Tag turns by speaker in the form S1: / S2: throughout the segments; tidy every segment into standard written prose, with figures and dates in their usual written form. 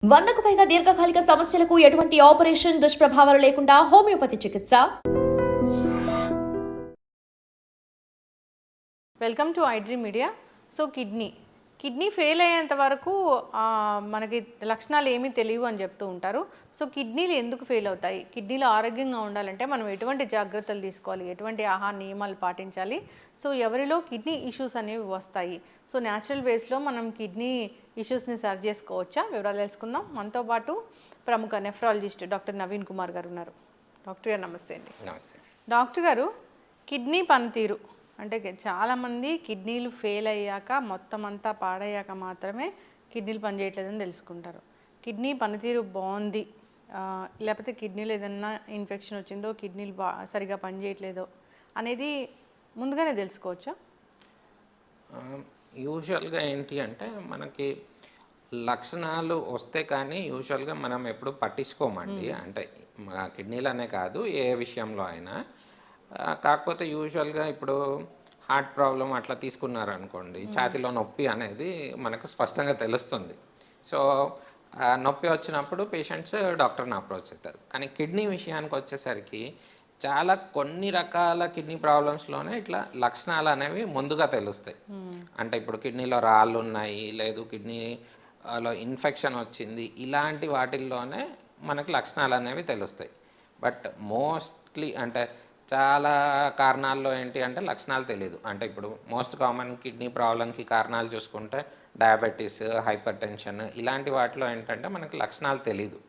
S1: 100కు పైగా దీర్ఘకాలిక సమస్యలకు ఎటువంటి ఆపరేషన్ దుష్ప్రభావాలు లేకుండా హోమియోపతి చికిత్స.
S2: Welcome to iDream media. So kidney fail అయ్యేంత వరకు మనకి లక్షణాలు ఏమీ తెలియవు అని చెప్తూ ఉంటారు. సో కిడ్నీలు ఎందుకు ఫెయిల్ అవుతాయి, కిడ్నీలు ఆరోగ్యంగా ఉండాలంటే మనం ఎటువంటి జాగ్రత్తలు తీసుకోవాలి, ఎటువంటి ఆహార నియమాలు పాటించాలి, సో ఎవరిలో కిడ్నీ ఇష్యూస్ అనేవి వస్తాయి, సో న్యాచురల్ వేస్లో మనం కిడ్నీ ఇష్యూస్ని సరి చేసుకోవచ్చా, వివరాలు తెలుసుకుందాం. మనతో పాటు ప్రముఖ నెఫ్రాలజిస్ట్ డాక్టర్ నవీన్ కుమార్ గారు ఉన్నారు. డాక్టర్ గారు నమస్తే అండి.
S3: నమస్తే
S2: డాక్టర్ గారు, కిడ్నీ పనితీరు అంటే చాలామంది కిడ్నీలు ఫెయిల్ అయ్యాక మొత్తం అంతా పాడయ్యాక మాత్రమే కిడ్నీలు పనిచేయట్లేదని తెలుసుకుంటారు. కిడ్నీ పనితీరు బాగుంది, లేకపోతే కిడ్నీలో ఏదన్నా ఇన్ఫెక్షన్ వచ్చిందో, కిడ్నీలు సరిగా పనిచేయట్లేదో అనేది ముందుగానే తెలుసుకోవచ్చా?
S3: యూజువల్గా ఏంటి అంటే మనకి లక్షణాలు వస్తే కానీ యూజువల్గా మనం ఎప్పుడు పట్టించుకోమండి. అంటే కిడ్నీలనే కాదు, ఏ విషయంలో అయినా. కాకపోతే యూజువల్గా ఇప్పుడు హార్ట్ ప్రాబ్లం అట్లా తీసుకున్నారనుకోండి, ఛాతీలో నొప్పి అనేది మనకు స్పష్టంగా తెలుస్తుంది. సో నొప్పి వచ్చినప్పుడు పేషెంట్స్ డాక్టర్ని అప్రోచ్ అవుతారు. కానీ కిడ్నీ విషయానికి వచ్చేసరికి చాలా కొన్ని రకాల కిడ్నీ ప్రాబ్లమ్స్లోనే ఇట్లా లక్షణాలు అనేవి ముందుగా తెలుస్తాయి. అంటే ఇప్పుడు కిడ్నీలో రాళ్ళు ఉన్నాయి, లేదు కిడ్నీలో ఇన్ఫెక్షన్ వచ్చింది, ఇలాంటి వాటిల్లోనే మనకు లక్షణాలు అనేవి తెలుస్తాయి. బట్ మోస్ట్లీ అంటే చాలా కారణాల్లో ఏంటి అంటే లక్షణాలు తెలియదు. అంటే ఇప్పుడు మోస్ట్ కామన్ కిడ్నీ ప్రాబ్లంకి కారణాలు చూసుకుంటే డయాబెటీస్, హైపర్ టెన్షన్, ఇలాంటి వాటిలో ఏంటంటే మనకి లక్షణాలు తెలీదు.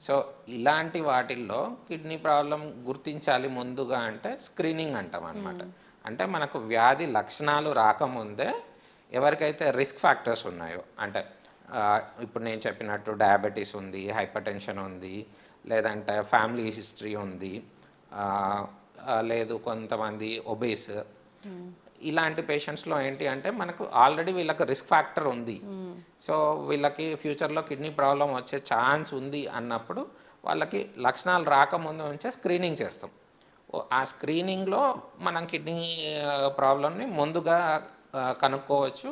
S3: సో ఇలాంటి వాటిల్లో కిడ్నీ ప్రాబ్లం గుర్తించాలి ముందుగా అంటే స్క్రీనింగ్ అంటాం అనమాట. అంటే మనకు వ్యాధి లక్షణాలు రాకముందే ఎవరికైతే రిస్క్ ఫ్యాక్టర్స్ ఉన్నాయో, అంటే ఇప్పుడు నేను చెప్పినట్టు డయాబెటీస్ ఉంది, హైపర్ టెన్షన్ ఉంది, లేదంటే ఫ్యామిలీ హిస్టరీ ఉంది, లేదు కొంతమంది ఒబేస్, ఇలాంటి పేషెంట్స్లో ఏంటి అంటే మనకు ఆల్రెడీ వీళ్ళకి రిస్క్ ఫ్యాక్టర్ ఉంది. సో వీళ్ళకి ఫ్యూచర్లో కిడ్నీ ప్రాబ్లం వచ్చే ఛాన్స్ ఉంది అన్నప్పుడు వాళ్ళకి లక్షణాలు రాకముందు నుంచే స్క్రీనింగ్ చేస్తాం. ఆ స్క్రీనింగ్లో మనం కిడ్నీ ప్రాబ్లమ్ని ముందుగా కనుక్కోవచ్చు.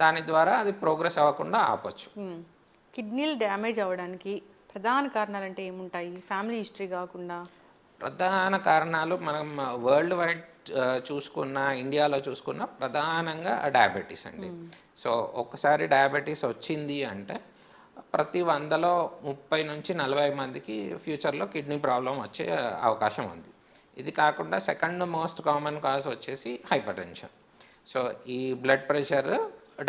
S3: దాని ద్వారా అది ప్రోగ్రెస్ అవ్వకుండా ఆపచ్చు.
S2: కిడ్నీలు డ్యామేజ్ అవ్వడానికి ప్రధాన కారణాలు అంటే ఏముంటాయి, ఫ్యామిలీ హిస్టరీ కాకుండా?
S3: ప్రధాన కారణాలు మనం వరల్డ్ వైడ్ చూసుకున్న, ఇండియాలో చూసుకున్న ప్రధానంగా డయాబెటీస్ అండి. సో ఒక్కసారి డయాబెటీస్ వచ్చింది అంటే ప్రతి 100లో 30 నుంచి 40 మందికి ఫ్యూచర్లో కిడ్నీ ప్రాబ్లం వచ్చే అవకాశం ఉంది. ఇది కాకుండా సెకండ్ మోస్ట్ కామన్ కాజ్ వచ్చేసి హైపర్ టెన్షన్. సో ఈ బ్లడ్ ప్రెషర్,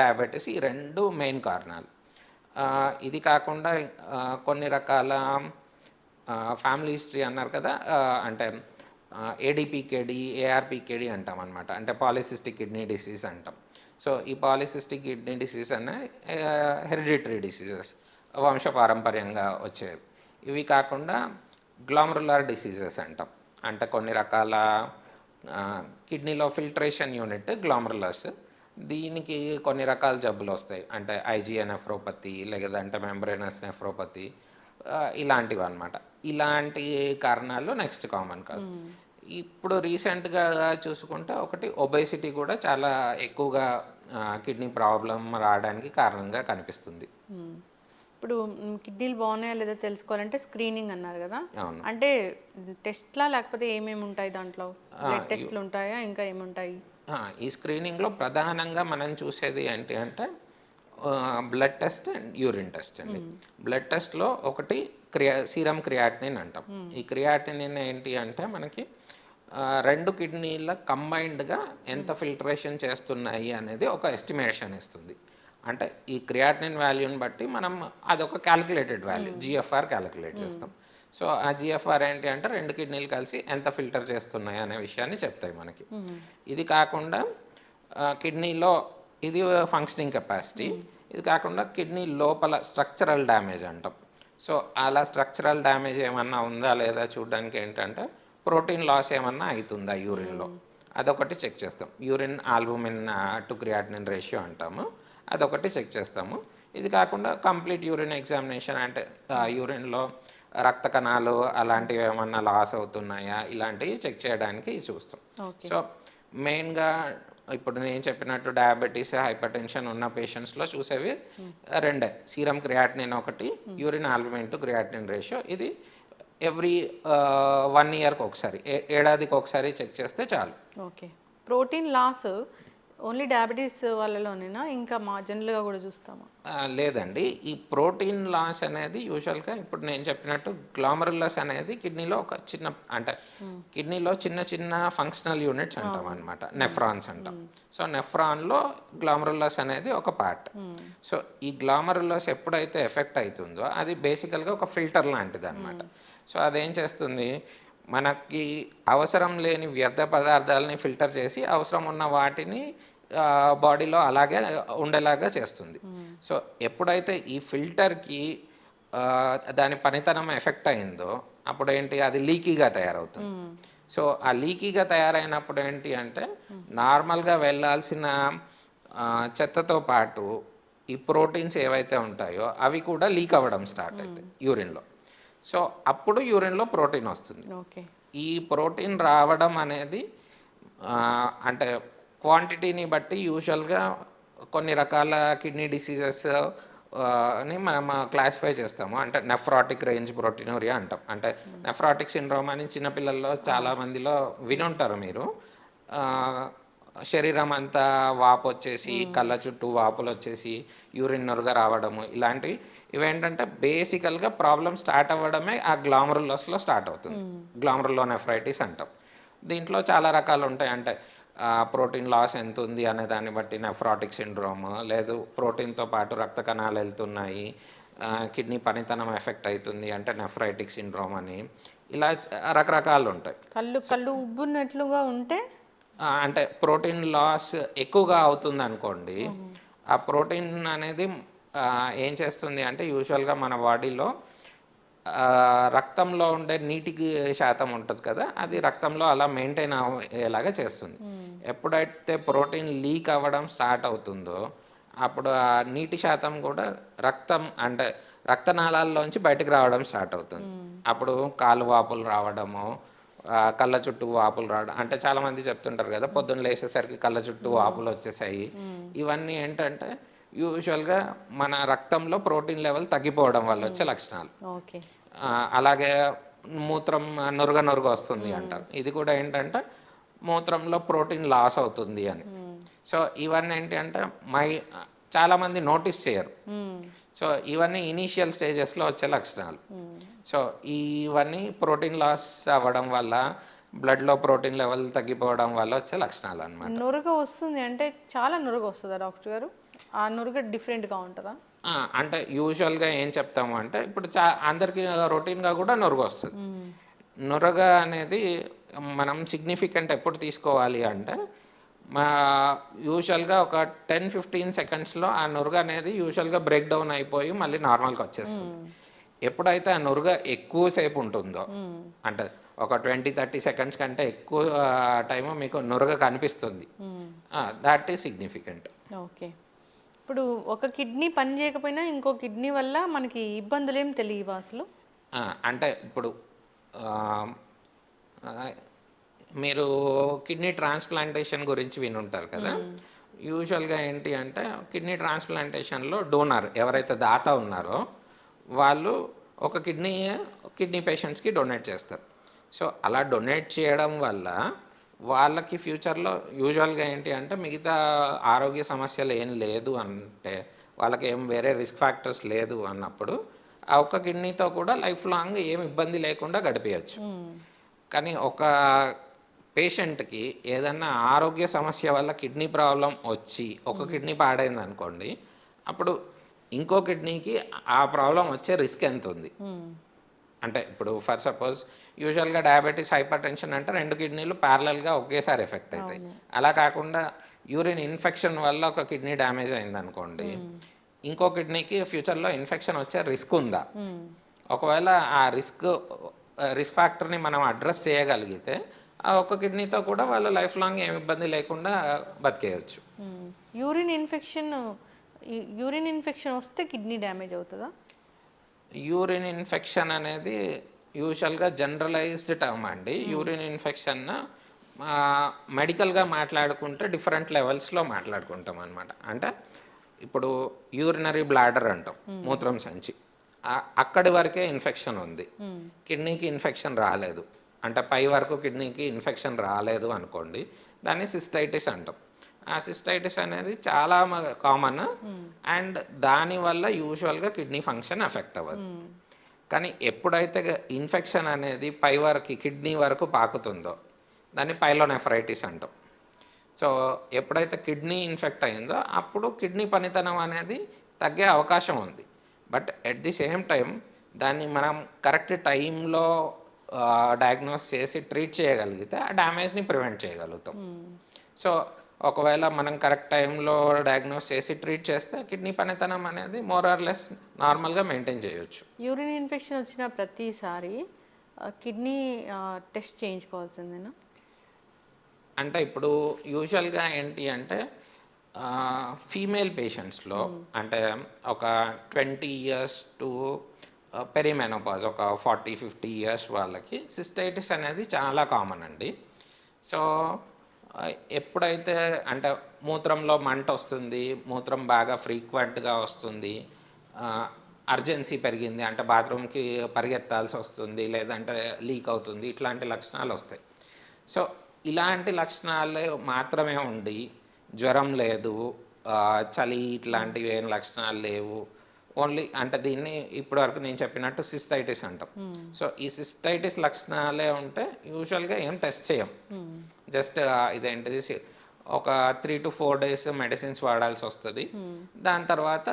S3: డయాబెటీస్, ఈ రెండు మెయిన్ కారణాలు. ఇది కాకుండా కొన్ని రకాల ఫ్యామిలీ హిస్టరీ అన్నారు కదా, అంటే ఏడీపీకేడి, ఏఆర్పీకేడి అంటాం అనమాట. అంటే పాలిసిస్టిక్ కిడ్నీ డిసీజ్ అంటాం. సో ఈ పాలిసిస్టిక్ కిడ్నీ డిసీజ్ అనే హెరిడిటరీ డిసీజెస్, వంశపారంపర్యంగా వచ్చేవి. ఇవి కాకుండా గ్లామరులర్ డిసీజెస్ అంటాం. అంటే కొన్ని రకాల కిడ్నీలో ఫిల్ట్రేషన్ యూనిట్ గ్లామరులర్స్, దీనికి కొన్ని రకాల జబ్బులు వస్తాయి. అంటే ఐజిఏ నెఫ్రోపతి, లేదంటే మెంబ్రేనస్ నెఫ్రోపతి, ఇలాంటివి అనమాట. ఇలాంటి కారణాలు నెక్స్ట్ కామన్ కాజ్. ఇప్పుడు రీసెంట్గా చూసుకుంటే ఒకటి ఒబేసిటీ కూడా చాలా ఎక్కువగా కిడ్నీ ప్రాబ్లం రావడానికి కారణంగా కనిపిస్తుంది.
S2: ఇప్పుడు కిడ్నీలు బాగున్నాయా లేదా తెలుసుకోవాలంటే స్క్రీనింగ్ అన్నారు కదా,
S3: అవును.
S2: అంటే టెస్ట్లా లేకపోతే ఏమేమి ఉంటాయి దాంట్లో? బ్లడ్ టెస్ట్లు ఉంటాయా, ఇంకా ఏముంటాయి?
S3: ఈ స్క్రీనింగ్లో ప్రధానంగా మనం చూసేది ఏంటి అంటే blood test and urine test అండి. బ్లడ్ టెస్ట్లో ఒకటి సీరం క్రియాటినిన్ అంటాం. ఈ క్రియాటినిన్ ఏంటి అంటే మనకి రెండు కిడ్నీల కంబైన్డ్గా ఎంత ఫిల్టరేషన్ చేస్తున్నాయి అనేది ఒక ఎస్టిమేషన్ ఇస్తుంది. అంటే ఈ క్రియాటినిన్ వాల్యూని బట్టి మనం అదొక క్యాలిక్యులేటెడ్ వాల్యూ, జిఎఫ్ఆర్ క్యాలిక్యులేట్ చేస్తాం. సో ఆ జిఎఫ్ఆర్ ఏంటి అంటే రెండు కిడ్నీలు కలిసి ఎంత ఫిల్టర్ చేస్తున్నాయి అనే విషయాన్ని చెప్తాయి మనకి. ఇది కాకుండా కిడ్నీలో ఇది ఫంక్షనింగ్ కెపాసిటీ. ఇది కాకుండా కిడ్నీ లోపల స్ట్రక్చరల్ డ్యామేజ్ అంటాం. సో అలా స్ట్రక్చరల్ డ్యామేజ్ ఏమన్నా ఉందా లేదా చూడడానికి ఏంటంటే ప్రోటీన్ లాస్ ఏమన్నా అవుతుందా యూరిన్లో, అదొకటి చెక్ చేస్తాం. Urine albumin to creatinine ratio అంటాము, అదొకటి చెక్ చేస్తాము. ఇది కాకుండా కంప్లీట్ యూరిన్ ఎగ్జామినేషన్, అంటే యూరిన్లో రక్త కణాలు అలాంటివి ఏమన్నా లాస్ అవుతున్నాయా, ఇలాంటివి చెక్ చేయడానికి చూస్తాం. సో మెయిన్గా ఇప్పుడు నేను చెప్పినట్టు డయాబెటీస్ హైపర్ టెన్షన్ ఉన్న పేషెంట్స్లో చూసేవి రెండే, సీరం క్రియాటినిన్ ఒకటి, urine albumin to creatinine ratio. ఇది ఎవ్రీ 1 ఇయర్కి ఒకసారి, ఏడాదికి ఒకసారి చెక్ చేస్తే చాలు.
S2: Okay. Protein loss only diabetes వాళ్ళలోనేనా, ఇంకా మా జనరల్గా కూడా చూస్తామా?
S3: లేదండి, ఈ ప్రోటీన్ లాస్ అనేది యూజువల్గా ఇప్పుడు నేను చెప్పినట్టు గ్లామరులస్ అనేది కిడ్నీలో ఒక చిన్న, అంటే కిడ్నీలో చిన్న చిన్న ఫంక్షనల్ యూనిట్స్ అంటాం అనమాట, నెఫ్రాన్స్ అంటాం. సో నెఫ్రాన్లో గ్లామరులస్ అనేది ఒక పార్ట్. సో ఈ గ్లామరులస్ ఎప్పుడైతే ఎఫెక్ట్ అవుతుందో అది బేసికల్గా ఒక ఫిల్టర్ లాంటిది అనమాట. సో అదేం చేస్తుంది, మనకి అవసరం లేని వ్యర్థ పదార్థాలని ఫిల్టర్ చేసి అవసరం ఉన్న వాటిని బాడీలో అలాగే ఉండేలాగా చేస్తుంది. సో ఎప్పుడైతే ఈ ఫిల్టర్కి దాని పనితనం ఎఫెక్ట్ అయిందో అప్పుడు ఏంటి, అది లీకీగా తయారవుతుంది. సో ఆ లీకీగా తయారైనప్పుడు ఏంటి అంటే నార్మల్గా వెళ్ళాల్సిన చెత్తతో పాటు ఈ ప్రోటీన్స్ ఏవైతే ఉంటాయో అవి కూడా లీక్ అవ్వడం స్టార్ట్ అవుతాయి యూరిన్లో. సో అప్పుడు యూరిన్లో ప్రోటీన్ వస్తుంది. ఈ ప్రోటీన్ రావడం అనేది అంటే క్వాంటిటీని బట్టి యూజువల్గా కొన్ని రకాల కిడ్నీ డిసీజెస్ అని మనం క్లాసిఫై చేస్తాము. అంటే నెఫ్రాటిక్ రేంజ్ ప్రోటీనూరియా అంటాం. అంటే నెఫ్రాటిక్ సిండ్రోమ్ అని చిన్నపిల్లల్లో చాలామందిలో వినుంటారు మీరు. శరీరం అంతా వాపు వచ్చేసి, కళ్ళ చుట్టూ వాపులు వచ్చేసి, యూరిన్ నురగ రావడము, ఇలాంటివి. ఇవేంటంటే బేసికల్గా ప్రాబ్లం స్టార్ట్ అవ్వడమే ఆ గ్లామరులస్లో స్టార్ట్ అవుతుంది. గ్లామరులో నెఫ్రైటిస్ అంటాం. దీంట్లో చాలా రకాలు ఉంటాయి. అంటే ప్రోటీన్ లాస్ ఎంత ఉంది అనే దాన్ని బట్టి నెఫ్రాటిక్ సిండ్రోమ్, లేదు ప్రోటీన్తో పాటు రక్త కణాలు వెళ్తున్నాయి, కిడ్నీ పనితనం ఎఫెక్ట్ అవుతుంది అంటే నెఫ్రైటిక్ సిండ్రోమ్ అని, ఇలా రకరకాలు ఉంటాయి.
S2: కళ్ళు ఉబ్బున్నట్లుగా ఉంటే
S3: అంటే ప్రోటీన్ లాస్ ఎక్కువగా అవుతుంది అనుకోండి, ఆ ప్రోటీన్ అనేది ఏం చేస్తుంది అంటే యూజువల్గా మన బాడీలో రక్తంలో ఉండే నీటి శాతం ఉంటుంది కదా, అది రక్తంలో అలా మెయింటైన్ అయ్యేలాగా చేస్తుంది. ఎప్పుడైతే ప్రోటీన్ లీక్ అవ్వడం స్టార్ట్ అవుతుందో అప్పుడు ఆ నీటి శాతం కూడా అంటే రక్తనాళాల్లోంచి బయటకు రావడం స్టార్ట్ అవుతుంది. అప్పుడు కాలు వాపులు రావడము, కళ్ళ చుట్టూ వాపులు రావడం. అంటే చాలామంది చెప్తుంటారు కదా, పొద్దున్న లేచేసరికి కళ్ళ చుట్టూ వాపులు వచ్చేసాయి. ఇవన్నీ ఏంటంటే యూజువల్గా మన రక్తంలో ప్రోటీన్ లెవెల్ తగ్గిపోవడం వల్ల వచ్చే లక్షణాలు. అలాగే మూత్రం నురుగ వస్తుంది అంటారు. ఇది కూడా ఏంటంటే మూత్రంలో ప్రోటీన్ లాస్ అవుతుంది అని. సో ఇవన్నీ ఏంటి అంటే చాలామంది నోటీస్ చేయరు. సో ఇవన్నీ ఇనీషియల్ స్టేజెస్లో వచ్చే లక్షణాలు. సో ఇవన్నీ ప్రోటీన్ లాస్ అవ్వడం వల్ల, బ్లడ్లో ప్రోటీన్ లెవెల్ తగ్గిపోవడం వల్ల వచ్చే లక్షణాలు అనమాట.
S2: నురుగ వస్తుంది అంటే చాలా నురుగ వస్తుందా డాక్టర్ గారు? ఆ నురుగ డిఫరెంట్గా ఉంటుందా?
S3: అంటే యూజువల్గా ఏం చెప్తాము అంటే ఇప్పుడు అందరికీ రొటీన్గా కూడా నురుగ వస్తుంది. నురగ అనేది మనం సిగ్నిఫికెంట్ ఎప్పుడు తీసుకోవాలి అంటే యూజువల్గా ఒక 10-15 సెకండ్స్లో ఆ నురుగ అనేది యూజువల్గా బ్రేక్ డౌన్ అయిపోయి మళ్ళీ నార్మల్గా వచ్చేస్తుంది. ఎప్పుడైతే ఆ నురుగ ఎక్కువసేపు ఉంటుందో, అంటే ఒక 20-30 సెకండ్స్ కంటే ఎక్కువ టైము మీకు నురుగ కనిపిస్తుంది, దాట్ ఈస్ సిగ్నిఫికెంట్.
S2: ఓకే. ఇప్పుడు ఒక కిడ్నీ పని చేయకపోయినా ఇంకో కిడ్నీ వల్ల మనకి ఇబ్బందులు ఏం తెలియవా అసలు?
S3: అంటే ఇప్పుడు మీరు కిడ్నీ ట్రాన్స్ప్లాంటేషన్ గురించి వినుంటారు కదా. యూజువల్గా ఏంటి అంటే కిడ్నీ ట్రాన్స్ప్లాంటేషన్లో డోనర్ ఎవరైతే దాత ఉన్నారో వాళ్ళు ఒక కిడ్నీ పేషెంట్స్కి డొనేట్ చేస్తారు. సో అలా డొనేట్ చేయడం వల్ల వాళ్ళకి ఫ్యూచర్లో యూజువల్గా ఏంటి అంటే మిగతా ఆరోగ్య సమస్యలు ఏం లేదు అంటే, వాళ్ళకి ఏం వేరే రిస్క్ ఫ్యాక్టర్స్ లేదు అన్నప్పుడు ఆ ఒక్క కిడ్నీతో కూడా లైఫ్ లాంగ్ ఏం ఇబ్బంది లేకుండా గడిపేయచ్చు. కానీ ఒక పేషెంట్కి ఏదన్నా ఆరోగ్య సమస్య వల్ల కిడ్నీ ప్రాబ్లం వచ్చి ఒక కిడ్నీ పాడైంది అనుకోండి, అప్పుడు ఇంకో కిడ్నీకి ఆ ప్రాబ్లం వచ్చే రిస్క్ ఎంత ఉంది అంటే, ఇప్పుడు ఫర్ సపోజ్ యూజువల్గా డయాబెటీస్ హైపర్ టెన్షన్ అంటే 2 కిడ్నీలు ప్యారలల్గా ఒకేసారి ఎఫెక్ట్ అవుతాయి. అలా కాకుండా యూరిన్ ఇన్ఫెక్షన్ వల్ల ఒక కిడ్నీ డ్యామేజ్ అయింది అనుకోండి, ఇంకో కిడ్నీకి ఫ్యూచర్లో ఇన్ఫెక్షన్ వచ్చే రిస్క్ ఉందా? ఒకవేళ ఆ రిస్క్ ఫ్యాక్టర్ని మనం అడ్రస్ చేయగలిగితే ఆ ఒక్క కిడ్నీతో కూడా వాళ్ళు లైఫ్ లాంగ్ ఏమి ఇబ్బంది లేకుండా బతికేయచ్చు.
S2: యూరిన్ ఇన్ఫెక్షన్ వస్తే కిడ్నీ డ్యామేజ్ అవుతుందా?
S3: యూరిన్ ఇన్ఫెక్షన్ అనేది యూజువల్గా జనరలైజ్డ్ టర్మ్ అండి. యూరిన్ ఇన్ఫెక్షన్ మెడికల్గా మాట్లాడుకుంటే డిఫరెంట్ లెవెల్స్లో మాట్లాడుకుంటాం అనమాట. అంటే ఇప్పుడు యూరినరీ బ్లాడర్ అంటాం, మూత్రం సంచి, అక్కడి వరకే ఇన్ఫెక్షన్ ఉంది, కిడ్నీకి ఇన్ఫెక్షన్ రాలేదు, అంటే పై వరకు కిడ్నీకి ఇన్ఫెక్షన్ రాలేదు అనుకోండి, దాన్ని సిస్టైటిస్ అంటాం. ఆ సిస్టైటిస్ అనేది చాలా కామన్ అండ్ దానివల్ల యూజువల్గా కిడ్నీ ఫంక్షన్ ఎఫెక్ట్ అవ్వదు. కానీ ఎప్పుడైతే ఇన్ఫెక్షన్ అనేది పై వరకు కిడ్నీ వరకు పాకుతుందో దాన్ని పైలోనెఫ్రైటిస్ అంటాం. సో ఎప్పుడైతే కిడ్నీ ఇన్ఫెక్ట్ అయిందో అప్పుడు కిడ్నీ పనితనం అనేది తగ్గే అవకాశం ఉంది. But at the same time దాన్ని మనం కరెక్ట్ టైంలో డయాగ్నోస్ చేసి ట్రీట్ చేయగలిగితే ఆ డ్యామేజ్ని ప్రివెంట్ చేయగలుగుతాం. సో ఒకవేళ మనం కరెక్ట్ టైంలో డయాగ్నోస్ చేసి ట్రీట్ చేస్తే కిడ్నీ పనితనం అనేది మోర్ ఆర్ లెస్ నార్మల్గా మెయింటైన్ చేయొచ్చు.
S2: యూరిన్ ఇన్ఫెక్షన్ వచ్చిన ప్రతిసారి కిడ్నీ టెస్ట్ చేయించుకోవాల్సిందేనా?
S3: అంటే ఇప్పుడు యూజువల్గా ఏంటి అంటే ఫీమేల్ పేషెంట్స్లో అంటే ఒక 20 ఇయర్స్ టు పెరిమెనోపాజ్, ఒక 40-50 ఇయర్స్ వాళ్ళకి సిస్టైటిస్ అనేది చాలా కామన్ అండి. సో ఎప్పుడైతే అంటే మూత్రంలో మంట వస్తుంది, మూత్రం బాగా ఫ్రీక్వెంట్గా వస్తుంది, అర్జెన్సీ పెరిగింది అంటే బాత్రూమ్కి పరిగెత్తాల్సి వస్తుంది, లేదంటే లీక్ అవుతుంది, ఇట్లాంటి లక్షణాలు వస్తాయి. సో ఇలాంటి లక్షణాలు మాత్రమే ఉండి జ్వరం లేదు, చలి ఇట్లాంటివి ఏం లక్షణాలు లేవు, ఓన్లీ అంటే దీన్ని ఇప్పటివరకు నేను చెప్పినట్టు సిస్టైటిస్ అంటాం. సో ఈ సిస్టైటిస్ లక్షణాలే ఉంటే యూజువల్గా ఏం టెస్ట్ చేయం, జస్ట్ ఇదేంటిది ఒక 3 to 4 days మెడిసిన్స్ వాడాల్సి వస్తుంది, దాని తర్వాత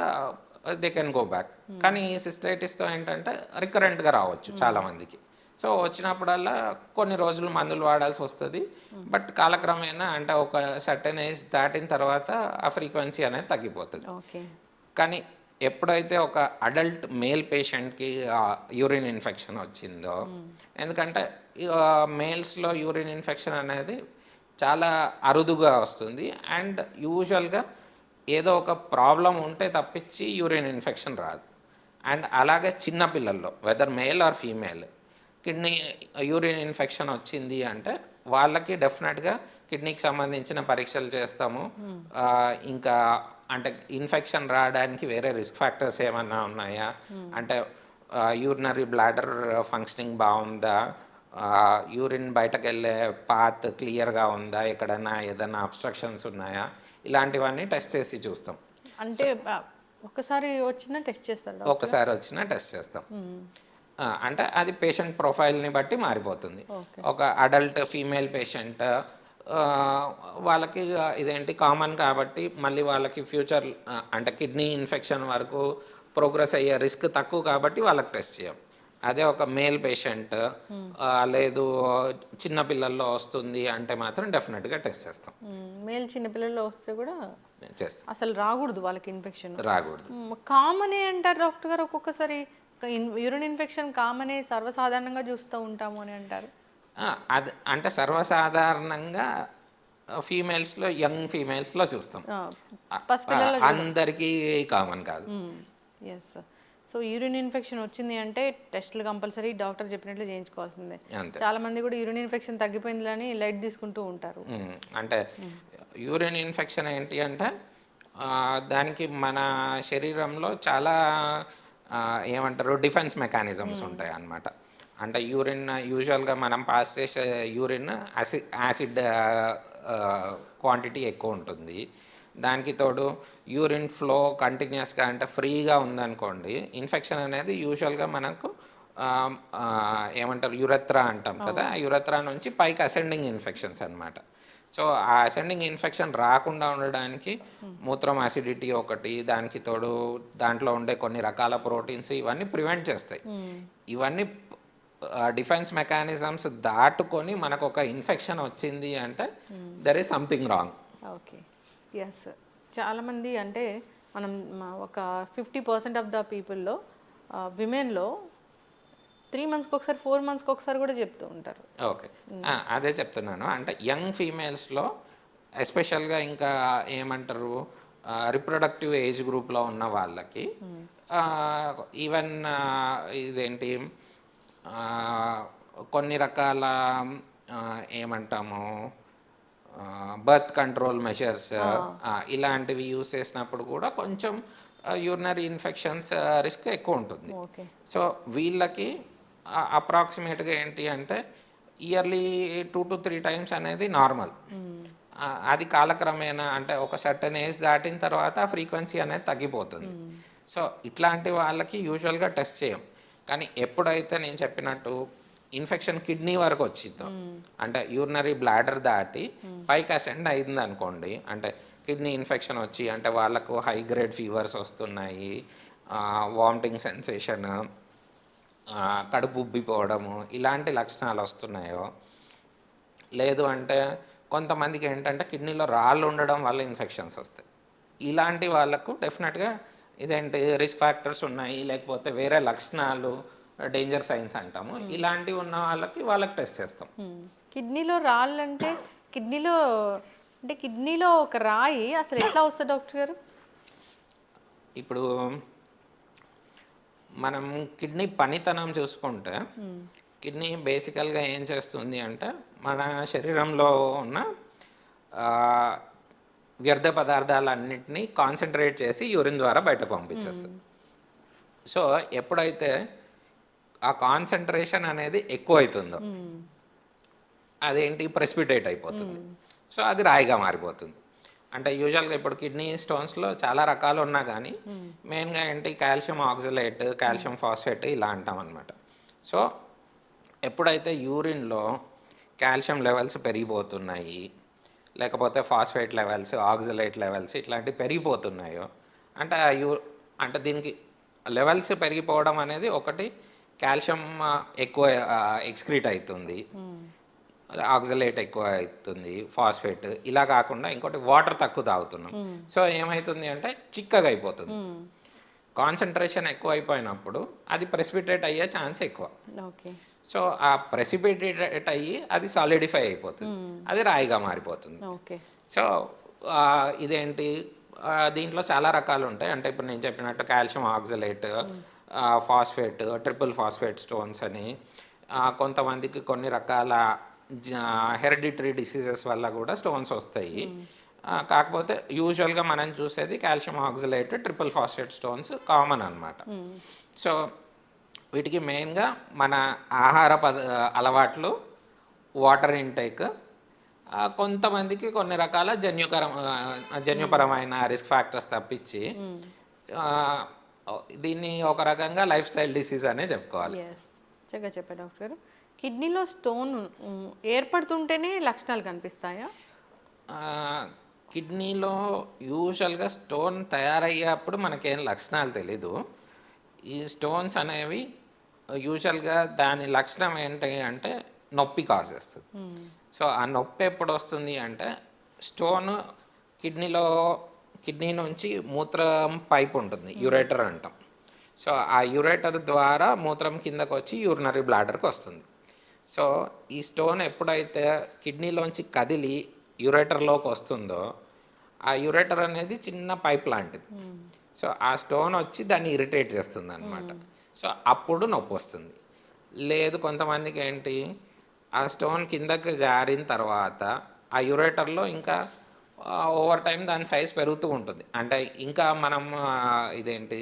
S3: దే కెన్ గో బ్యాక్. కానీ ఈ సిస్టైటిస్తో ఏంటంటే రికరెంట్గా రావచ్చు చాలామందికి. సో వచ్చినప్పుడల్లా కొన్ని రోజులు మందులు వాడాల్సి వస్తుంది, బట్ కాలక్రమేణా అంటే ఒక సర్టెన్ ఏజ్ దాటిన తర్వాత ఆ ఫ్రీక్వెన్సీ అనేది తగ్గిపోతుంది. కానీ ఎప్పుడైతే ఒక అడల్ట్ మేల్ పేషెంట్కి యూరిన్ ఇన్ఫెక్షన్ వచ్చిందో, ఎందుకంటే మేల్స్లో యూరిన్ ఇన్ఫెక్షన్ అనేది చాలా అరుదుగా వస్తుంది అండ్ యూజువల్గా ఏదో ఒక ప్రాబ్లం ఉంటే తప్పించి యూరిన్ ఇన్ఫెక్షన్ రాదు. అండ్ అలాగే చిన్నపిల్లల్లో weather male or female kidney urine infection వచ్చింది అంటే వాళ్ళకి డెఫినెట్గా కిడ్నీకి సంబంధించిన పరీక్షలు చేస్తాము. ఇంకా అంటే ఇన్ఫెక్షన్ రావడానికి వేరే రిస్క్ ఫ్యాక్టర్స్ ఏమన్నా ఉన్నాయా, అంటే యూరినరీ బ్లాడర్ ఫంక్షనింగ్ బాగుందా, యూరిన్ బయటకు వెళ్ళే పాత్ క్లియర్గా ఉందా, ఎక్కడైనా ఏదైనా అబ్స్ట్రక్షన్స్ ఉన్నాయా, ఇలాంటివన్నీ టెస్ట్ చేసి చూస్తాం.
S2: అంటే ఒకసారి వచ్చినా టెస్ట్ చేస్తాం,
S3: ఒకసారి వచ్చినా టెస్ట్ చేస్తాం. అంటే అది పేషెంట్ ప్రొఫైల్ని బట్టి మారిపోతుంది. ఒక అడల్ట్ ఫీమేల్ పేషెంట్ వాళ్ళకి ఇదేంటి కామన్ కాబట్టి మళ్ళీ వాళ్ళకి ఫ్యూచర్ అంటే కిడ్నీ ఇన్ఫెక్షన్ వరకు ప్రోగ్రెస్ అయ్యే రిస్క్ తక్కువ కాబట్టి వాళ్ళకి టెస్ట్ చేయం. అదే ఒక మేల్ పేషెంట్ లేదు చిన్నపిల్లల్లో వస్తుంది అంటే మాత్రం డెఫినెట్గా టెస్ట్ చేస్తాం.
S2: మేల్ చిన్నపిల్లల్లో వస్తే కూడా
S3: చేస్తాం.
S2: అసలు రాకూడదు వాళ్ళకి ఇన్ఫెక్షన్,
S3: రాకూడదు.
S2: కామనే అంటారు డాక్టర్ గారు, ఒక్కొక్కసారి యూరిన్ ఇన్ఫెక్షన్ కామనే సర్వసాధారణంగా చూస్తూ ఉంటాము అని అంటారు.
S3: అది అంటే సర్వసాధారణంగా ఫీమేల్స్లో, యంగ్ ఫీమేల్స్లో చూస్తాం, అందరికీ కామన్ కాదు.
S2: ఎస్. సో యూరిన్ ఇన్ఫెక్షన్ వచ్చింది అంటే టెస్టులు కంపల్సరీ డాక్టర్ చెప్పినట్లు చేయించుకోవాల్సిందే. చాలా మంది కూడా యూరిన్ ఇన్ఫెక్షన్ తగ్గిపోయింది అని లైట్ తీసుకుంటూ ఉంటారు.
S3: అంటే యూరిన్ ఇన్ఫెక్షన్ ఏంటి అంటే దానికి మన శరీరంలో చాలా ఏమంటారు డిఫెన్స్ మెకానిజమ్స్ ఉంటాయి అన్నమాట. అంటే యూరిన్ యూజువల్గా మనం పాస్ చేసే యూరిన్ యాసిడ్ క్వాంటిటీ ఎక్కువ ఉంటుంది. దానికి తోడు యూరిన్ ఫ్లో కంటిన్యూస్గా అంటే ఫ్రీగా ఉందనుకోండి, ఇన్ఫెక్షన్ అనేది యూజువల్గా మనకు ఏమంటారు యురెత్రా అంటాం కదా, ఆ యురెత్రా నుంచి పైకి అసెండింగ్ ఇన్ఫెక్షన్స్ అనమాట. సో ఆ అసెండింగ్ ఇన్ఫెక్షన్ రాకుండా ఉండడానికి మూత్రం యాసిడిటీ ఒకటి, దానికి తోడు దాంట్లో ఉండే కొన్ని రకాల ప్రోటీన్స్ ఇవన్నీ ప్రివెంట్ చేస్తాయి. ఇవన్నీ డిఫెన్స్ మెకానిజమ్స్ దాటుకొని మనకు ఒక ఇన్ఫెక్షన్ వచ్చింది అంటే there is something wrong.
S2: Okay, yes. చాలామంది అంటే మనం ఒక 50% ఆఫ్ ద పీపుల్లో విమెన్లో 3 monthsకి ఒకసారి 4 monthsకి ఒకసారి కూడా చెప్తూ ఉంటారు.
S3: ఓకే, అదే చెప్తున్నాను. అంటే యంగ్ ఫీమేల్స్లో ఎస్పెషల్గా ఇంకా ఏమంటారు రిప్రొడక్టివ్ ఏజ్ గ్రూప్లో ఉన్న వాళ్ళకి ఈవెన్ ఇదేంటి కొన్ని రకాల ఏమంటాము బర్త్ కంట్రోల్ మెషర్స్ ఇలాంటివి యూస్ చేసినప్పుడు కూడా కొంచెం యూరినరీ ఇన్ఫెక్షన్స్ రిస్క్ ఎక్కువ ఉంటుంది.
S2: ఓకే.
S3: సో వీళ్ళకి అప్రాక్సిమేట్గా ఏంటి అంటే ఇయర్లీ 2 to 3 టైమ్స్ అనేది నార్మల్. అది కాలక్రమేణా అంటే ఒక సర్టన్ ఏజ్ దాటిన తర్వాత ఫ్రీక్వెన్సీ అనేది తగ్గిపోతుంది. సో ఇట్లాంటి వాళ్ళకి యూజువల్గా టెస్ట్ చేయం. కానీ ఎప్పుడైతే నేను చెప్పినట్టు ఇన్ఫెక్షన్ కిడ్నీ వరకు వచ్చిందో, అంటే యూరినరీ బ్లాడర్ దాటి పైకి అసెండ్ అయింది అనుకోండి, అంటే కిడ్నీ ఇన్ఫెక్షన్ వచ్చి అంటే వాళ్ళకు హై గ్రేడ్ ఫీవర్స్ వస్తున్నాయి, వామిటింగ్ సెన్సేషన్, కడుపు ఉబ్బిపోవడము ఇలాంటి లక్షణాలు వస్తున్నాయో, లేదు అంటే కొంతమందికి ఏంటంటే కిడ్నీలో రాళ్ళు ఉండడం వల్ల ఇన్ఫెక్షన్స్ వస్తాయి. ఇలాంటి వాళ్ళకు డెఫినెట్గా ఇదేంటి రిస్క్ ఫ్యాక్టర్స్ ఉన్నాయి, లేకపోతే వేరే లక్షణాలు డేంజర్ సైన్స్ అంటాము, ఇలాంటివి ఉన్న వాళ్ళకి టెస్ట్ చేస్తాం.
S2: కిడ్నీలో రాళ్ళు అంటే కిడ్నీలో ఒక రాయి అసలు ఎట్లా వస్తుంది డాక్టర్ గారు?
S3: ఇప్పుడు మనం కిడ్నీ పనితనం చూసుకుంటే కిడ్నీ బేసికల్గా ఏం చేస్తుంది అంటే మన శరీరంలో ఉన్న వ్యర్థ పదార్థాలన్నింటినీ కాన్సన్ట్రేట్ చేసి యూరిన్ ద్వారా బయట పంపించేస్తుంది. సో ఎప్పుడైతే ఆ కాన్సన్ట్రేషన్ అనేది ఎక్కువ అవుతుందో అదేంటి ప్రెసిపిటేట్ అయిపోతుంది. సో అది రాయిగా మారిపోతుంది. అంటే యూజువల్గా ఇప్పుడు కిడ్నీ స్టోన్స్లో చాలా రకాలు ఉన్నా కానీ మెయిన్గా ఏంటి కాల్షియం ఆక్సలేట్, కాల్షియం ఫాస్ఫేట్ ఇలా అంటాం అనమాట. సో ఎప్పుడైతే యూరిన్లో కాల్షియం లెవెల్స్ పెరిగిపోతున్నాయి, లేకపోతే ఫాస్ఫేట్ లెవెల్స్, ఆక్సలేట్ లెవెల్స్ ఇట్లాంటివి పెరిగిపోతున్నాయో అంటే అంటే దీనికి లెవెల్స్ పెరిగిపోవడం అనేది ఒకటి, కాల్షియం ఎక్కువ ఎక్స్క్రీట్ అవుతుంది, ఆక్సలేట్ ఎక్కువ అవుతుంది, ఫాస్ఫేట్ ఇలా కాకుండా ఇంకోటి వాటర్ తక్కువ తాగుతున్నాం. సో ఏమవుతుంది అంటే చిక్కగా అయిపోతుంది. కాన్సన్ట్రేషన్ ఎక్కువ అయిపోయినప్పుడు అది ప్రెసిపిటేట్ అయ్యే ఛాన్స్ ఎక్కువ. సో ఆ ప్రెసిపిటేట్ అయ్యి అది సాలిడిఫై అయిపోతుంది, అది రాయిగా మారిపోతుంది. సో ఇదేంటి దీంట్లో చాలా రకాలు ఉంటాయి. అంటే ఇప్పుడు నేను చెప్పినట్టు calcium oxalate, phosphate, triple phosphate stones అని, కొంతమందికి కొన్ని రకాల హెరిడిటరీ డిసీజెస్ వల్ల కూడా స్టోన్స్ వస్తాయి. కాకపోతే యూజువల్గా మనం చూసేది calcium oxalate, triple phosphate stones common అనమాట. సో వీటికి మెయిన్గా మన ఆహార అలవాట్లు, వాటర్ ఇంటేక్, కొంతమందికి కొన్ని రకాల జన్యుపరమైన రిస్క్ ఫ్యాక్టర్స్ తప్పించి దీన్ని ఒక రకంగా లైఫ్ స్టైల్ డిసీజ్ అనే చెప్పుకోవాలి.
S2: చక్కగా చెప్పారు డాక్టర్ గారు. కిడ్నీలో స్టోన్ ఏర్పడుతుంటేనే లక్షణాలు కనిపిస్తాయా?
S3: కిడ్నీలో యూజువల్గా స్టోన్ తయారయ్యేప్పుడు మనకేం లక్షణాలు తెలీదు. ఈ స్టోన్స్ అనేవి యూజువల్గా దాని లక్షణం ఏంటి అంటే నొప్పి కాజ్ చేస్తుంది. సో ఆ నొప్పి ఎప్పుడు వస్తుంది అంటే స్టోన్ కిడ్నీ నుంచి మూత్రం పైప్ ఉంటుంది, యురేటర్ అంటాం. సో ఆ యురేటర్ ద్వారా మూత్రం కిందకు వచ్చి యూరినరీ బ్లాడర్కి వస్తుంది. సో ఈ స్టోన్ ఎప్పుడైతే కిడ్నీలోంచి కదిలి యురేటర్లోకి వస్తుందో ఆ యురేటర్ అనేది చిన్న పైప్ లాంటిది. సో ఆ స్టోన్ వచ్చి దాన్ని ఇరిటేట్ చేస్తుంది అనమాట. సో అప్పుడు నొప్పి వస్తుంది. లేదు కొంతమందికి ఏంటి ఆ స్టోన్ కిందకి జారిన తర్వాత ఆ యురేటర్లో ఇంకా ఓవర్ టైం దాని సైజ్ పెరుగుతూ ఉంటుంది. అంటే ఇంకా మనం ఇదేంటి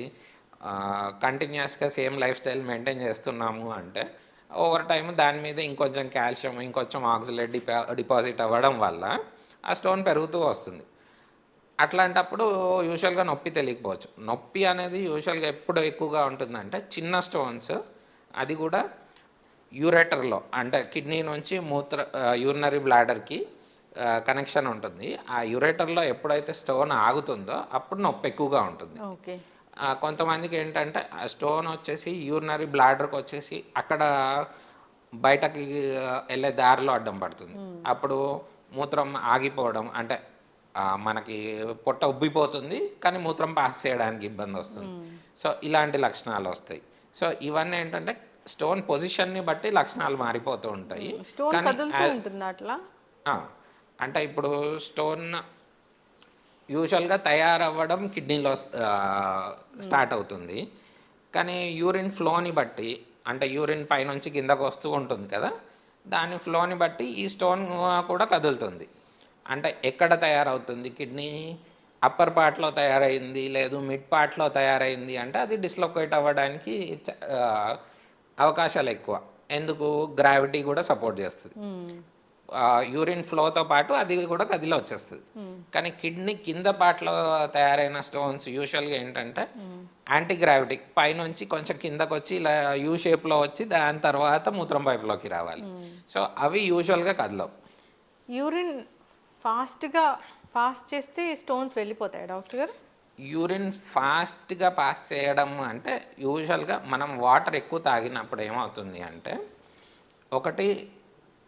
S3: కంటిన్యూస్గా సేమ్ లైఫ్ స్టైల్ మెయింటైన్ చేస్తున్నాము అంటే ఓవర్ టైం దాని మీద ఇంకొంచెం కాల్షియం, ఇంకొంచెం ఆక్సలేట్ డిపాజిట్ అవ్వడం వల్ల ఆ స్టోన్ పెరుగుతూ వస్తుంది. అట్లాంటప్పుడు యూజువల్గా నొప్పి తెలియకపోవచ్చు. నొప్పి అనేది యూజువల్గా ఎప్పుడు ఎక్కువగా ఉంటుందంటే చిన్న స్టోన్స్, అది కూడా యూరేటర్లో అంటే కిడ్నీ నుంచి యూరినరీ బ్లాడర్కి కనెక్షన్ ఉంటుంది. ఆ యురేటర్లో ఎప్పుడైతే స్టోన్ ఆగుతుందో అప్పుడు నొప్పి ఎక్కువగా ఉంటుంది. కొంతమందికి ఏంటంటే ఆ స్టోన్ వచ్చేసి యూరినరీ బ్లాడర్కి వచ్చేసి అక్కడ బయటకి వెళ్ళే దారిలో అడ్డం పడుతుంది. అప్పుడు మూత్రం ఆగిపోవడం, అంటే మనకి పొట్ట ఉబ్బిపోతుంది కానీ మూత్రం పాస్ చేయడానికి ఇబ్బంది వస్తుంది. సో ఇలాంటి లక్షణాలు వస్తాయి. సో ఇవన్నీ ఏంటంటే స్టోన్ పొజిషన్ని బట్టి లక్షణాలు మారిపోతూ ఉంటాయి. అంటే ఇప్పుడు స్టోన్ యూజువల్గా తయారవ్వడం కిడ్నీలో స్టార్ట్ అవుతుంది. కానీ యూరిన్ ఫ్లోని బట్టి, అంటే యూరిన్ పైనుంచి కిందకు వస్తూ ఉంటుంది కదా, దాని ఫ్లోని బట్టి ఈ స్టోన్ కూడా కదులుతుంది. అంటే ఎక్కడ తయారవుతుంది కిడ్నీ, అప్పర్ పార్ట్లో తయారైంది లేదు మిడ్ పార్ట్లో తయారైంది అంటే అది డిస్లొకేట్ అవ్వడానికి ఆ, అవకాశాలు ఎక్కువ. ఎందుకు? గ్రావిటీ కూడా సపోర్ట్ చేస్తుంది. యూరిన్ ఫ్లోతో పాటు అది కూడా కదిలి వచ్చేస్తుంది. కానీ కిడ్నీ కింద పార్ట్లో తయారైన స్టోన్స్ యూజువల్గా ఏంటంటే యాంటీ గ్రావిటీ పైనుంచి కొంచెం కిందకు వచ్చి ఇలా యూ షేప్లో వచ్చి దాని తర్వాత మూత్రం పైపులోకి రావాలి. సో అవి యూజువల్గా కదలవు.
S2: యూరిన్ పాస్ చేస్తే స్టోన్స్ వెళ్ళిపోతాయి డాక్టర్ గారు?
S3: యూరిన్ ఫాస్ట్గా పాస్ చేయడం అంటే యూజువల్గా మనం వాటర్ ఎక్కువ తాగినప్పుడు ఏమవుతుంది అంటే, ఒకటి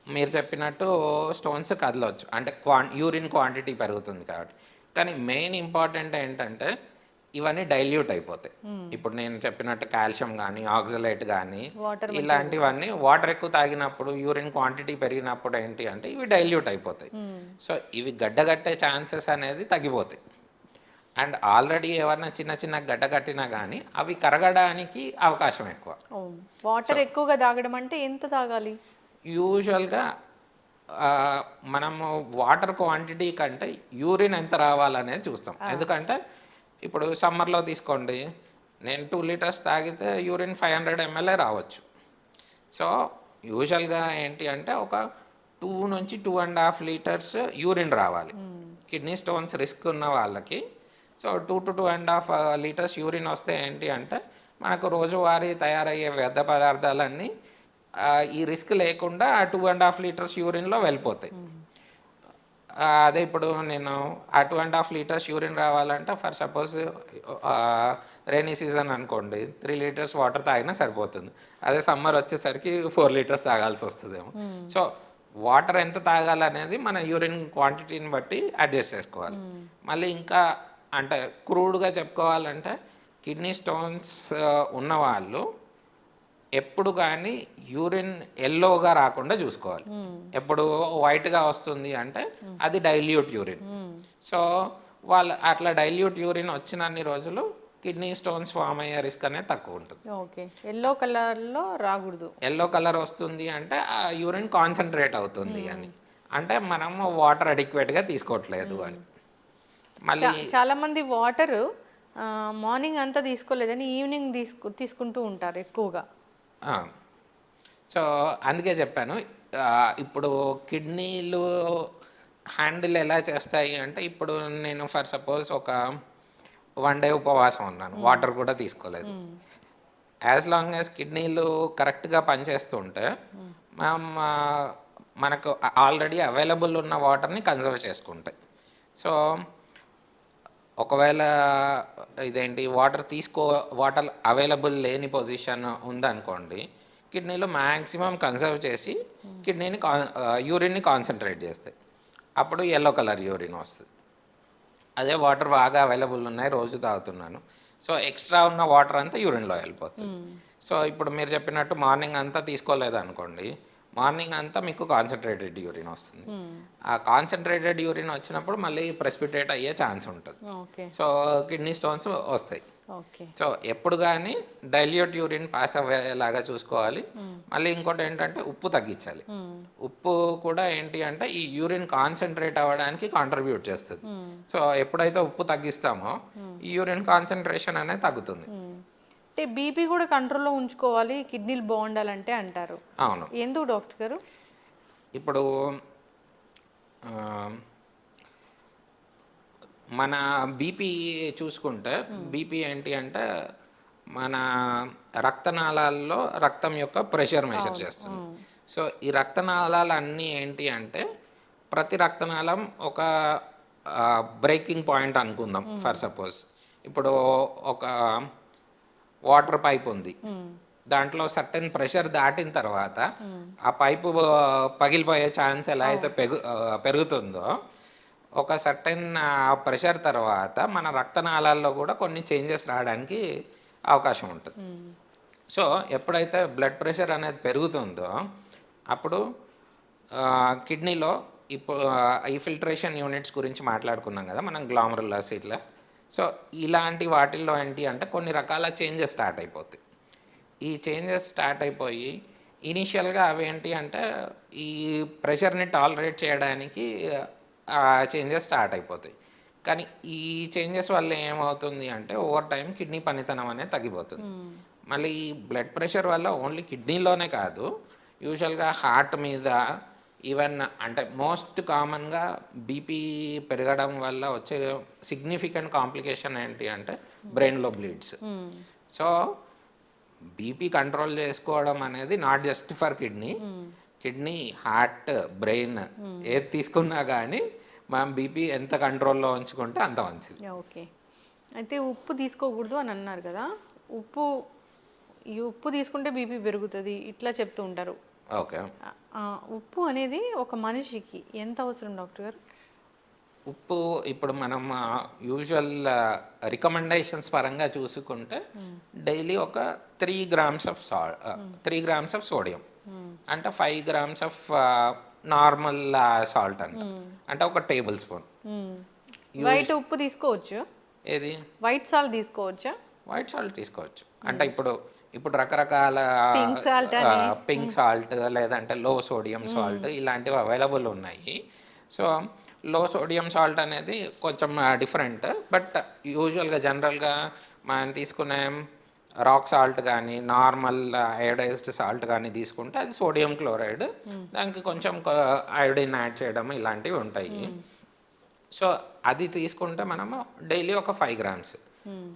S3: మీరు చెప్పినట్టు స్టోన్స్ కదలవచ్చు, అంటే యూరిన్ క్వాంటిటీ పెరుగుతుంది కాబట్టి. కానీ మెయిన్ ఇంపార్టెంట్ ఏంటంటే ఇవన్నీ డైల్యూట్ అయిపోతాయి. ఇప్పుడు నేను చెప్పినట్టు కాల్షియం కానీ ఆక్సలేట్ కానీ ఇలాంటివన్నీ వాటర్ ఎక్కువ తాగినప్పుడు యూరిన్ క్వాంటిటీ పెరిగినప్పుడు ఏంటి అంటే ఇవి డైల్యూట్ అయిపోతాయి. సో ఇవి గడ్డగట్టే ఛాన్సెస్ అనేది తగ్గిపోతాయి. అండ్ ఆల్రెడీ ఎవరైనా చిన్న చిన్న గడ్డ కట్టినా కానీ అవి కరగడానికి అవకాశం ఎక్కువ.
S2: వాటర్ ఎక్కువగా తాగడం అంటే ఎంత తాగాలి?
S3: యూజువల్గా మనము వాటర్ క్వాంటిటీ కంటే యూరిన్ ఎంత రావాలనేది చూస్తాం. ఎందుకంటే ఇప్పుడు సమ్మర్లో తీసుకోండి, నేను 2 లీటర్స్ తాగితే యూరిన్ 500 ml రావచ్చు. సో యూజువల్గా ఏంటి అంటే ఒక 2 నుంచి 2.5 లీటర్స్ యూరిన్ రావాలి కిడ్నీ స్టోన్స్ రిస్క్ ఉన్న వాళ్ళకి. సో 2 to 2.5 లీటర్స్ యూరిన్ వస్తే ఏంటి అంటే మనకు రోజువారీ తయారయ్యే వ్యర్థ పదార్థాలన్నీ ఈ రిస్క్ లేకుండా 2.5 లీటర్స్ యూరిన్లో వెళ్ళిపోతాయి. అదే ఇప్పుడు నేను 2.5 లీటర్స్ యూరిన్ రావాలంటే ఫర్ సపోజ్ రైనీ సీజన్ అనుకోండి 3 లీటర్స్ వాటర్ తాగినా సరిపోతుంది. అదే సమ్మర్ వచ్చేసరికి 4 లీటర్స్ తాగాల్సి వస్తుందేమో. సో వాటర్ ఎంత తాగాలనేది మన యూరిన్ క్వాంటిటీని బట్టి అడ్జస్ట్ చేసుకోవాలి. మళ్ళీ ఇంకా అంటే క్రూడ్గా చెప్పుకోవాలంటే కిడ్నీ స్టోన్స్ ఉన్నవాళ్ళు ఎప్పుడు కానీ యూరిన్ ఎల్లోగా రాకుండా చూసుకోవాలి. ఎప్పుడు వైట్గా వస్తుంది అంటే అది డైల్యూట్ యూరిన్. సో వాళ్ళు అట్లా డైల్యూట్ యూరిన్ వచ్చినన్ని రోజులు కిడ్నీ స్టోన్స్ ఫామ్ అయ్యే రిస్క్ అనేది తక్కువ ఉంటుంది.
S2: ఓకే, ఎల్లో కలర్లో రాకూడదు.
S3: ఎల్లో కలర్ వస్తుంది అంటే ఆ యూరిన్ కాన్సన్ట్రేట్ అవుతుంది అని, అంటే మనము వాటర్ అడిక్వేట్గా తీసుకోవట్లేదు అని. మళ్ళీ
S2: చాలా మంది వాటర్ మార్నింగ్ అంతా తీసుకోలేదని ఈవినింగ్ తీసుకుంటూ ఉంటారు ఎక్కువగా.
S3: సో అందుకే చెప్పాను ఇప్పుడు కిడ్నీలు హ్యాండిల్ ఎలా చేస్తాయి అంటే, ఇప్పుడు నేను ఫర్ సపోజ్ ఒక 1 day ఉపవాసం ఉన్నాను, వాటర్ కూడా తీసుకోలేదు. యాజ్ లాంగ్ యాజ్ కిడ్నీలు కరెక్ట్గా పనిచేస్తుంటే మనకు ఆల్రెడీ అవైలబుల్ ఉన్న వాటర్ని కన్సర్వ్ చేసుకుంటాయి. సో ఒకవేళ ఇదేంటి వాటర్ అవైలబుల్ లేని పొజిషన్ ఉందనుకోండి, కిడ్నీలో మ్యాక్సిమం కన్సర్వ్ చేసి యూరిన్ని కాన్సన్ట్రేట్ చేస్తాయి. అప్పుడు ఎల్లో కలర్ యూరిన్ వస్తుంది. అదే వాటర్ బాగా అవైలబుల్ ఉన్నాయి, రోజు తాగుతున్నాను, సో ఎక్స్ట్రా ఉన్న వాటర్ అంతా యూరిన్లో వెళ్ళిపోతుంది. సో ఇప్పుడు మీరు చెప్పినట్టు మార్నింగ్ అంతా తీసుకోలేదు అనుకోండి, మార్నింగ్ అంతా మీకు కాన్సన్ట్రేటెడ్ యూరిన్ వస్తుంది. ఆ కాన్సన్ట్రేటెడ్ యూరిన్ వచ్చినప్పుడు మళ్ళీ ప్రెసిపిటేట్ అయ్యే ఛాన్స్ ఉంటుంది. సో కిడ్నీ స్టోన్స్ వస్తాయి. సో ఎప్పుడు కానీ డైల్యూట్ యూరిన్ పాస్ అయ్యేలాగా చూసుకోవాలి. మళ్ళీ ఇంకోటి ఏంటంటే ఉప్పు తగ్గించాలి. ఉప్పు కూడా ఏంటి అంటే ఈ యూరిన్ కాన్సన్ట్రేట్ అవ్వడానికి కాంట్రిబ్యూట్ చేస్తుంది. సో ఎప్పుడైతే ఉప్పు తగ్గిస్తామో ఈ యూరిన్ కాన్సన్ట్రేషన్ అనేది తగ్గుతుంది.
S2: అంటే బీపీ కూడా కంట్రోల్లో ఉంచుకోవాలి కిడ్నీలు బాగుండాలంటే అంటారు.
S3: అవును.
S2: ఎందుకు డాక్టర్ గారు?
S3: ఇప్పుడు మన బీపీ చూసుకుంటే, బీపీ ఏంటి అంటే మన రక్తనాళాల్లో రక్తం యొక్క ప్రెషర్ మెజర్ చేస్తుంది. సో ఈ రక్తనాళాలు అన్నీ ఏంటి అంటే ప్రతి రక్తనాళం ఒక బ్రేకింగ్ పాయింట్ అనుకుందాం. ఫర్ సపోజ్ ఇప్పుడు ఒక వాటర్ పైప్ ఉంది, దాంట్లో సర్టెన్ ప్రెషర్ దాటిన తర్వాత ఆ పైపు పగిలిపోయే ఛాన్స్ ఎలా అయితే పెరుగుతుందో, ఒక సర్టెన్ ప్రెషర్ తర్వాత మన రక్తనాళాల్లో కూడా కొన్ని చేంజెస్ రావడానికి అవకాశం ఉంటుంది. సో ఎప్పుడైతే బ్లడ్ ప్రెషర్ అనేది పెరుగుతుందో అప్పుడు కిడ్నీలో ఇప్పుడు ఈ ఫిల్టరేషన్ యూనిట్స్ గురించి మాట్లాడుకున్నాం కదా మనం, గ్లామరులస్ ఇట్లా. సో ఇలాంటి వాటిల్లో ఏంటి అంటే కొన్ని రకాల చేంజెస్ స్టార్ట్ అయిపోతాయి. ఈ చేంజెస్ స్టార్ట్ అయిపోయి ఇనీషియల్గా అవి ఏంటి అంటే ఈ ప్రెషర్ని టాలరేట్ చేయడానికి ఆ చేంజెస్ స్టార్ట్ అయిపోతాయి. కానీ ఈ చేంజెస్ వల్ల ఏమవుతుంది అంటే ఓవర్ టైం కిడ్నీ పనితనం అనేది తగ్గిపోతుంది. మళ్ళీ ఈ బ్లడ్ ప్రెషర్ వల్ల ఓన్లీ కిడ్నీలోనే కాదు, యూజువల్గా హార్ట్ మీద, ఈవెన్ అంటే మోస్ట్ కామన్గా బీపీ పెరగడం వల్ల వచ్చే సిగ్నిఫికెంట్ కాంప్లికేషన్ ఏంటి అంటే బ్రెయిన్లో బ్లీడ్స్. సో బీపీ కంట్రోల్ చేసుకోవడం అనేది not just for kidney, heart, brain ఏది తీసుకున్నా కానీ మనం బీపీ ఎంత కంట్రోల్లో ఉంచుకుంటే అంత మంచిది.
S2: ఓకే. అయితే ఉప్పు తీసుకోకూడదు అని అన్నారు కదా, ఉప్పు తీసుకుంటే బీపీ పెరుగుతుంది ఇట్లా చెప్తూ ఉంటారు.
S3: ఓకే.
S2: ఉప్పు అనేది ఒక మనిషికి ఎంత అవసరం డాక్టర్ గారు?
S3: ఉప్పు ఇప్పుడు మనం యూజువల్ రికమెండేషన్స్ పరంగా చూసుకుంటే డైలీ ఒక 3 grams of 3 grams of sodium అంటే 5 grams ఆఫ్ నార్మల్ సాల్ట్ అంటే ఒక టేబుల్ స్పూన్.
S2: వైట్ ఉప్పు తీసుకోవచ్చు?
S3: ఏది
S2: వైట్ సాల్ట్ తీసుకోవచ్చా?
S3: వైట్ సాల్ట్ తీసుకోవచ్చు. అంటే ఇప్పుడు రకరకాల పింక్ సాల్ట్ లేదంటే లో సోడియం సాల్ట్ ఇలాంటివి అవైలబుల్ ఉన్నాయి. సో లో సోడియం సాల్ట్ అనేది కొంచెం డిఫరెంట్, బట్ యూజువల్గా జనరల్గా మనం తీసుకునే రాక్ సాల్ట్ కానీ నార్మల్ అయోడైజ్డ్ సాల్ట్ కానీ తీసుకుంటే అది సోడియం క్లోరైడ్, దానికి కొంచెం అయోడిన్ యాడ్ చేయడం ఇలాంటివి ఉంటాయి. సో అది తీసుకుంటే మనము డైలీ ఒక 5 grams.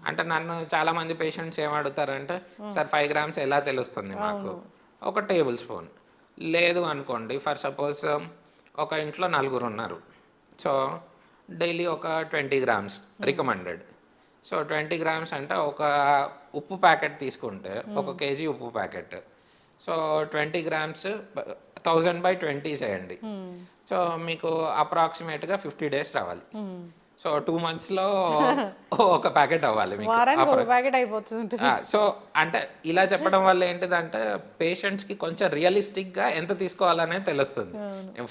S3: అంటే నన్ను చాలామంది పేషెంట్స్ ఏమడుగుతారంటే, సార్ 5 grams ఎలా తెలుస్తుంది మాకు? ఒక టేబుల్ స్పూన్ లేదు అనుకోండి, ఫర్ సపోజ్ ఒక ఇంట్లో 4 ఉన్నారు, సో డైలీ ఒక 20 grams రికమెండెడ్. సో 20 grams అంటే ఒక ఉప్పు ప్యాకెట్ తీసుకుంటే 1 kg ఉప్పు ప్యాకెట్, సో 20 grams 1000/20 చేయండి. సో మీకు అప్రాక్సిమేట్గా 50 days రావాలి. సో 2 monthsలో ఒక ప్యాకెట్ అవ్వాలి మీకు. సో అంటే ఇలా చెప్పడం వల్ల ఏంటిదంటే పేషెంట్స్కి కొంచెం రియలిస్టిక్గా ఎంత తీసుకోవాలనేది తెలుస్తుంది.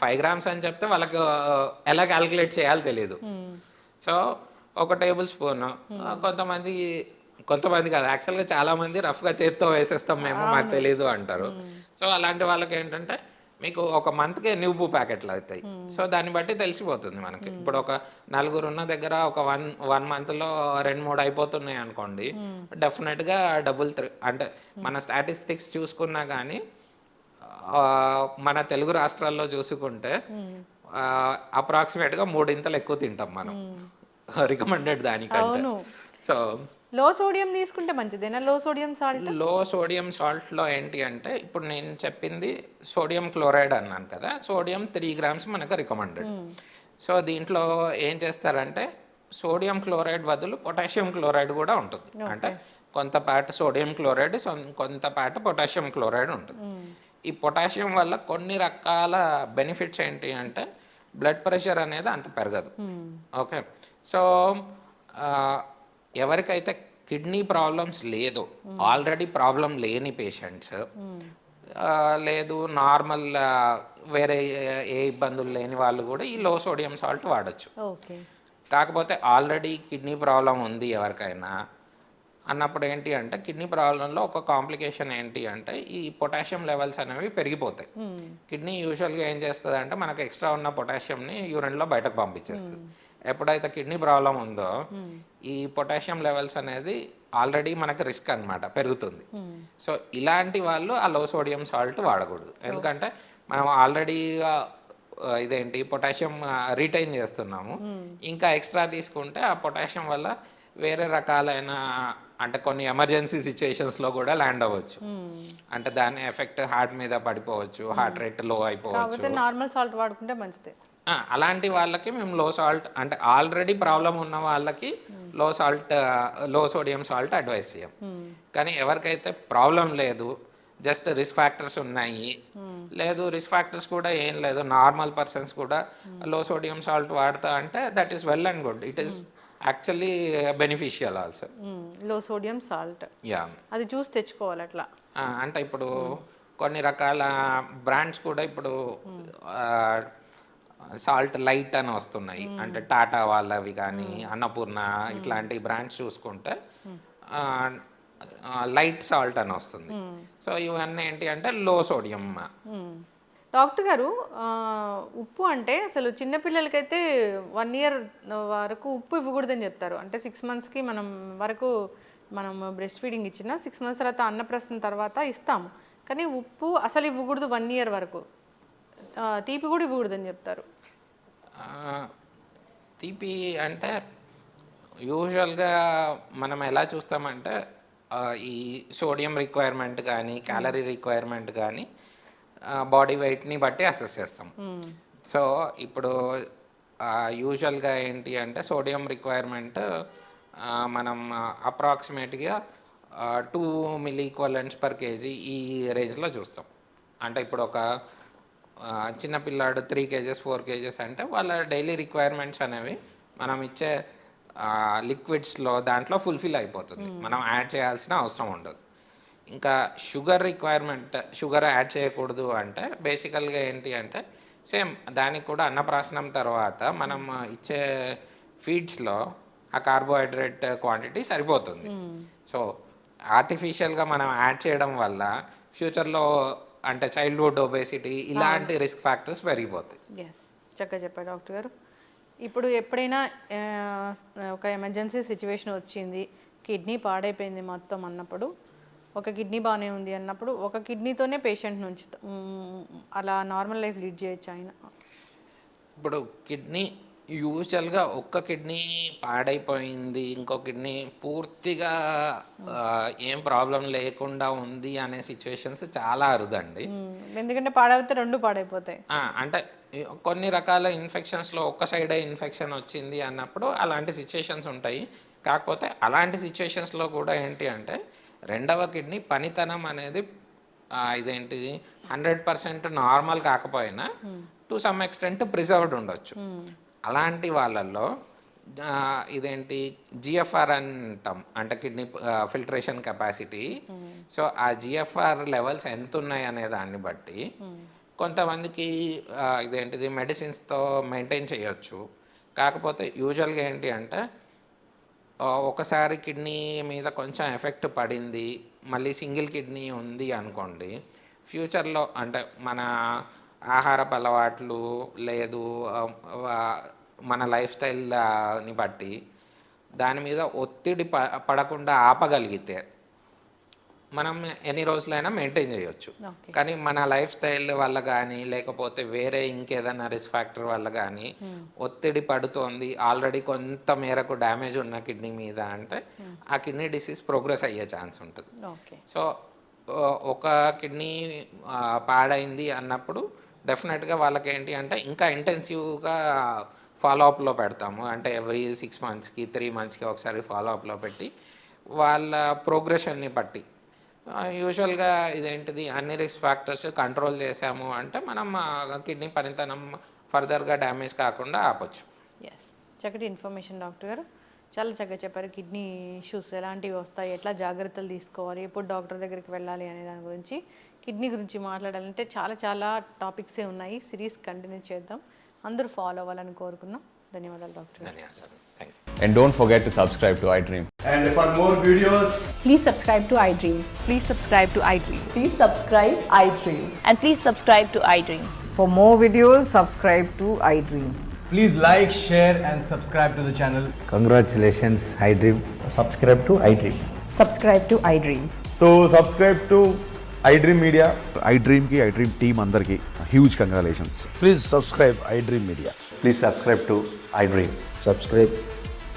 S3: 5 grams అని చెప్తే వాళ్ళకి ఎలా క్యాలిక్యులేట్ చేయాలో తెలియదు. సో ఒక టేబుల్ స్పూన్, కొంతమంది కాదు యాక్చువల్గా చాలామంది రఫ్గా చేత్తో వేసేస్తాం మేము, మాకు తెలియదు అంటారు. సో అలాంటి వాళ్ళకి ఏంటంటే మీకు ఒక మంత్కి ఎన్ని ఉప్పు ప్యాకెట్లు అవుతాయి, సో దాన్ని బట్టి తెలిసిపోతుంది మనకి. ఇప్పుడు ఒక 4 ఉన్న దగ్గర ఒక 1 monthలో 2-3 అయిపోతున్నాయి అనుకోండి, డెఫినెట్గా అంటే మన స్టాటిస్టిక్స్ చూసుకున్నా కానీ మన తెలుగు రాష్ట్రాల్లో చూసుకుంటే అప్రాక్సిమేట్గా 3 ఎక్కువ తింటాం మనం రికమెండెడ్ దానికంటే. సో
S2: లో సోడియం తీసుకుంటే మంచిదేనా? లో సోడియం సాల్ట్లో ఏంటి అంటే ఇప్పుడు నేను చెప్పింది సోడియం క్లోరైడ్ అన్నాను కదా, సోడియం 3 grams మనకు రికమెండెడ్. సో దీంట్లో ఏం చేస్తారంటే సోడియం క్లోరైడ్ బదులు పొటాషియం క్లోరైడ్ కూడా ఉంటుంది. అంటే కొంత పార్ట్ సోడియం క్లోరైడ్, కొంత పార్ట్ పొటాషియం క్లోరైడ్ ఉంటుంది. ఈ పొటాషియం వల్ల కొన్ని రకాల బెనిఫిట్స్ ఏంటి అంటే బ్లడ్ ప్రెషర్ అనేది అంత పెరగదు. ఓకే. సో ఎవరికైతే కిడ్నీ ప్రాబ్లమ్స్ లేదో, ఆల్రెడీ ప్రాబ్లం లేని పేషెంట్స్, లేదు నార్మల్ వేరే ఏ ఇబ్బందులు లేని వాళ్ళు కూడా ఈ లో సోడియం సాల్ట్ వాడచ్చు. కాకపోతే ఆల్రెడీ కిడ్నీ ప్రాబ్లం ఉంది ఎవరికైనా అన్నప్పుడు ఏంటి అంటే కిడ్నీ ప్రాబ్లంలో ఒక కాంప్లికేషన్ ఏంటి అంటే ఈ పొటాషియం లెవెల్స్ అనేవి పెరిగిపోతాయి. కిడ్నీ యూజువల్గా ఏం చేస్తుంది అంటే మనకు ఎక్స్ట్రా ఉన్న పొటాషియంని యూరిన్లో బయటకు పంపించేస్తుంది. ఎప్పుడైతే కిడ్నీ ప్రాబ్లం ఉందో ఈ పొటాషియం లెవెల్స్ అనేది ఆల్రెడీ మనకు రిస్క్ అనమాట, పెరుగుతుంది. సో ఇలాంటి వాళ్ళు ఆ లో సోడియం సాల్ట్ వాడకూడదు. ఎందుకంటే మనం ఆల్రెడీగా ఇదేంటి పొటాషియం రిటైన్ చేస్తున్నాము, ఇంకా ఎక్స్ట్రా తీసుకుంటే ఆ పొటాషియం వల్ల వేరే రకాలైన అంటే కొన్ని ఎమర్జెన్సీ సిచ్యుయేషన్స్లో కూడా ల్యాండ్ అవ్వచ్చు. అంటే దాని ఎఫెక్ట్ హార్ట్ మీద పడిపోవచ్చు, హార్ట్ రేట్ లో అయిపోవచ్చు. నార్మల్ సాల్ట్ వాడుకుంటే మంచిదే.
S3: అలాంటి వాళ్ళకి మేము లో సాల్ట్ అంటే ఆల్రెడీ ప్రాబ్లం ఉన్న వాళ్ళకి లో సోడియం సాల్ట్ అడ్వైస్ చేయం. కానీ ఎవరికైతే ప్రాబ్లం లేదు, జస్ట్ రిస్క్ ఫ్యాక్టర్స్ ఉన్నాయి, లేదు రిస్క్ ఫ్యాక్టర్స్ కూడా ఏం లేదు, నార్మల్ పర్సన్స్ కూడా లో సోడియం సాల్ట్ వాడతా అంటే that is well and good. It is actually beneficial also.
S2: లో సోడియం సాల్ట్ అది చూసి తెచ్చుకోవాలి అట్లా.
S3: అంటే ఇప్పుడు కొన్ని రకాల బ్రాండ్స్ కూడా ఇప్పుడు సాల్ట్ లైట్ అని వస్తున్నాయి. అంటే టాటా వాళ్ళవి కానీ అన్నపూర్ణ ఇట్లాంటి బ్రాండ్స్ చూసుకుంటే లైట్ సాల్ట్ అని వస్తుంది. సో ఇవన్నీ ఏంటి అంటే లో సోడియం.
S2: డాక్టర్ గారు, ఉప్పు అంటే అసలు చిన్నపిల్లలకైతే 1 year వరకు ఉప్పు ఇవ్వకూడదని చెప్తారు. అంటే 6 monthsకి మనం బ్రెస్ట్ ఫీడింగ్ ఇచ్చిన 6 months తర్వాత అన్నప్రాసన తర్వాత ఇస్తాము. కానీ ఉప్పు అసలు ఇవ్వకూడదు 1 year వరకు. తీపి కూడా ఇవ్వకూడదని చెప్తారు.
S3: తీపి అంటే యూజువల్గా మనం ఎలా చూస్తామంటే ఈ సోడియం రిక్వైర్మెంట్ కానీ క్యాలరీ రిక్వైర్మెంట్ కానీ బాడీ వెయిట్ని బట్టి అసెస్ చేస్తాం. సో ఇప్పుడు యూజువల్గా ఏంటి అంటే సోడియం రిక్వైర్మెంట్ మనం అప్రాక్సిమేట్గా 2 milli-equivalents per kg ఈ రేంజ్లో చూస్తాం. అంటే ఇప్పుడు ఒక చిన్నపిల్లాడు 3 kgs 4 kgs అంటే వాళ్ళ డైలీ రిక్వైర్మెంట్స్ అనేవి మనం ఇచ్చే లిక్విడ్స్లో దాంట్లో ఫుల్ఫిల్ అయిపోతుంది. మనం యాడ్ చేయాల్సిన అవసరం ఉండదు. ఇంకా షుగర్ రిక్వైర్మెంట్, షుగర్ యాడ్ చేయకూడదు అంటే బేసికల్గా ఏంటి అంటే సేమ్ దానికి కూడా అన్నప్రాసనం తర్వాత మనం ఇచ్చే ఫీడ్స్లో ఆ కార్బోహైడ్రేట్ క్వాంటిటీ సరిపోతుంది. సో ఆర్టిఫిషియల్గా మనం యాడ్ చేయడం వల్ల ఫ్యూచర్లో అంటే చైల్డ్హుడ్ ఒబేసిటీ ఇలాంటి రిస్క్ ఫ్యాక్టర్స్ పెరిగిపోతాయి.
S2: చక్కగా చెప్పారు డాక్టర్ గారు. ఇప్పుడు ఎప్పుడైనా ఒక ఎమర్జెన్సీ సిచ్యువేషన్ వచ్చింది, కిడ్నీ పాడైపోయింది మొత్తం అన్నప్పుడు, ఒక కిడ్నీ బాగానే ఉంది అన్నప్పుడు ఒక కిడ్నీతోనే పేషెంట్ నుంచి అలా నార్మల్ లైఫ్ లీడ్ చేయొచ్చు ఆయన?
S3: ఇప్పుడు కిడ్నీ యూజువల్గా ఒక్క కిడ్నీ పాడైపోయింది, ఇంకో కిడ్నీ పూర్తిగా ఏం ప్రాబ్లం లేకుండా ఉంది అనే సిచ్యువేషన్స్ చాలా అరుదండి.
S2: ఎందుకంటే పాడైతే 2 పాడైపోతాయి.
S3: అంటే కొన్ని రకాల ఇన్ఫెక్షన్స్లో ఒక్క సైడే ఇన్ఫెక్షన్ వచ్చింది అన్నప్పుడు అలాంటి సిచ్యువేషన్స్ ఉంటాయి. కాకపోతే అలాంటి సిచ్యువేషన్స్లో కూడా ఏంటి అంటే రెండవ కిడ్నీ పనితనం అనేది ఇదేంటిది 100% నార్మల్ కాకపోయినా టు సమ్ ఎక్స్టెంట్ ప్రిజర్వ్డ్ ఉండొచ్చు. అలాంటి వాళ్ళల్లో ఇదేంటి జిఎఫ్ఆర్ అంటాం, అంటే కిడ్నీ ఫిల్టరేషన్ కెపాసిటీ. సో ఆ జిఎఫ్ఆర్ లెవెల్స్ ఎంత ఉన్నాయి అనే దాన్ని బట్టి కొంతమందికి ఇదేంటిది మెడిసిన్స్తో మెయింటైన్ చేయొచ్చు. కాకపోతే యూజువల్గా ఏంటి అంటే ఒకసారి కిడ్నీ మీద కొంచెం ఎఫెక్ట్ పడింది, మళ్ళీ సింగిల్ కిడ్నీ ఉంది అనుకోండి, ఫ్యూచర్లో అంటే మన ఆహారపు అలవాట్లు లేదు మన లైఫ్ స్టైల్ని బట్టి దాని మీద ఒత్తిడి పడకుండా ఆపగలిగితే మనం ఎన్ని రోజులైనా మెయింటైన్ చేయొచ్చు. కానీ మన లైఫ్ స్టైల్ వల్ల కానీ లేకపోతే వేరే ఇంకేదైనా రిస్క్ ఫ్యాక్టర్ వల్ల కానీ ఒత్తిడి పడుతోంది, ఆల్రెడీ కొంత మేరకు డ్యామేజ్ ఉన్న కిడ్నీ మీద అంటే ఆ కిడ్నీ డిసీజ్ ప్రోగ్రెస్ అయ్యే ఛాన్స్ ఉంటుంది. సో ఒక కిడ్నీ పాడైంది అన్నప్పుడు డెఫినెట్గా వాళ్ళకి ఏంటి అంటే ఇంకా ఇంటెన్సివ్గా ఫాలోఅప్లో పెడతాము. అంటే ఎవ్రీ 6 monthsకి 3 monthsకి ఒకసారి ఫాలోఅప్లో పెట్టి వాళ్ళ ప్రోగ్రెషన్ని బట్టి యూజువల్గా ఇదేంటిది అన్ని రిస్క్ ఫ్యాక్టర్స్ కంట్రోల్ చేసాము అంటే మనం కిడ్నీ పనితనం ఫర్దర్గా డ్యామేజ్ కాకుండా ఆపొచ్చు.
S2: చక్కటి ఇన్ఫర్మేషన్ డాక్టర్ గారు, చాలా చక్కగా చెప్పారు. కిడ్నీ ఇష్యూస్ ఎలాంటివి వస్తాయి, ఎట్లా జాగ్రత్తలు తీసుకోవాలి, ఎప్పుడు డాక్టర్ దగ్గరికి వెళ్ళాలి అనే దాని గురించి, కిడ్నీ గురించి మాట్లాడాలంటే చాలా టాపిక్సే ఉన్నాయి. సిరీస్ కంటిన్యూ చేద్దాం, అందరూ ఫాలో అవ్వాలని కోరుకున్నాం. ధన్యవాదాలు డాక్టర్ గారు.
S3: ధన్యవాదాలు.
S4: And don't forget to subscribe to iDream.
S5: And for more videos,
S6: please subscribe to iDream.
S7: Please subscribe to iDream.
S6: Please subscribe iDream.
S7: And please subscribe to iDream.
S6: For more videos, subscribe to iDream.
S5: please like, share and subscribe to the channel.
S8: Congratulations, iDream.
S9: Subscribe to iDream.
S6: Subscribe to iDream.
S5: So subscribe to iDream Media.
S10: iDream ki iDream team andarki huge congratulations.
S8: Please subscribe iDream Media.
S9: Please subscribe to iDream.
S8: Subscribe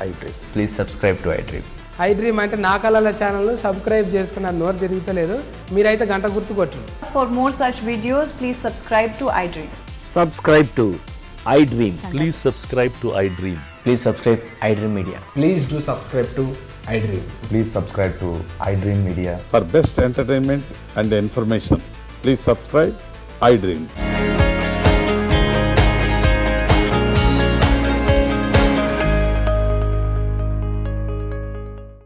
S8: iDream.
S9: Please subscribe to iDream.
S11: iDream అంటే నా కళల channel subscribe చేసుకున్న నోరు తిరుగుతలేదు, మీరైతే గంట గుర్తు కొట్టండి.
S6: For more such videos, please subscribe to iDream.
S9: Subscribe to iDream.
S10: Please subscribe to iDream.
S9: Please subscribe iDream Media.
S5: Please do subscribe to iDream.
S10: Please subscribe to iDream Media.
S12: For best entertainment and information, please subscribe iDream.